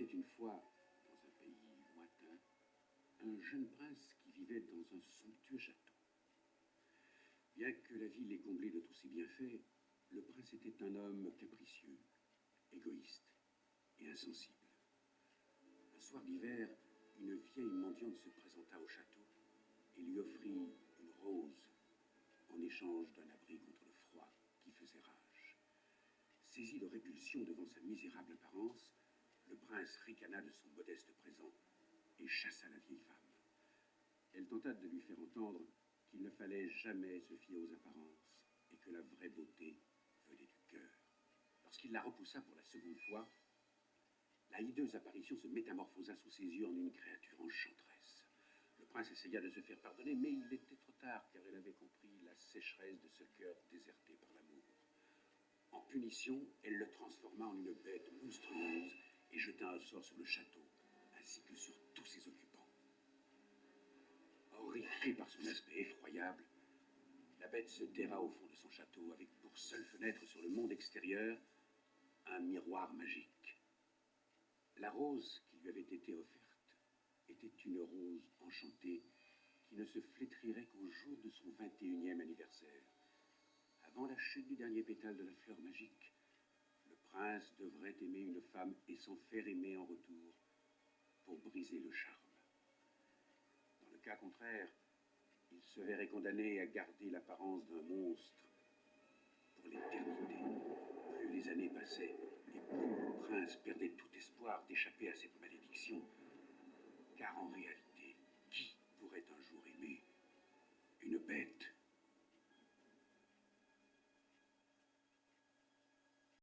était une fois, dans un pays lointain, un jeune prince qui vivait dans un somptueux château. Bien que la ville ait comblé de tous ses bienfaits, le prince était un homme capricieux, égoïste et insensible. Un soir d'hiver, une vieille mendiante se présenta au château et lui offrit une rose en échange d'un abri contre le froid qui faisait rage. Saisi de répulsion devant sa misérable apparence, le prince ricana de son modeste présent et chassa la vieille femme. Elle tenta de lui faire entendre qu'il ne fallait jamais se fier aux apparences et que la vraie beauté venait du cœur. Lorsqu'il la repoussa pour la seconde fois, la hideuse apparition se métamorphosa sous ses yeux en une créature enchanteresse. Le prince essaya de se faire pardonner, mais il était trop tard, car il avait compris la sécheresse de ce cœur déserté par l'amour. En punition, elle le transforma en une bête monstrueuse et jeta un sort sur le château, ainsi que sur tous ses occupants. Horrifié par son aspect effroyable, la bête se terra au fond de son château avec pour seule fenêtre sur le monde extérieur un miroir magique. La rose qui lui avait été offerte était une rose enchantée qui ne se flétrirait qu'au jour de son 21e anniversaire. Avant la chute du dernier pétale de la fleur magique, le prince devrait aimer une femme et s'en faire aimer en retour pour briser le charme. Dans le cas contraire, il se verrait condamné à garder l'apparence d'un monstre pour l'éternité. Plus les années passaient, et plus le prince perdait tout espoir d'échapper à cette malédiction. Car en réalité, qui pourrait un jour aimer une bête ?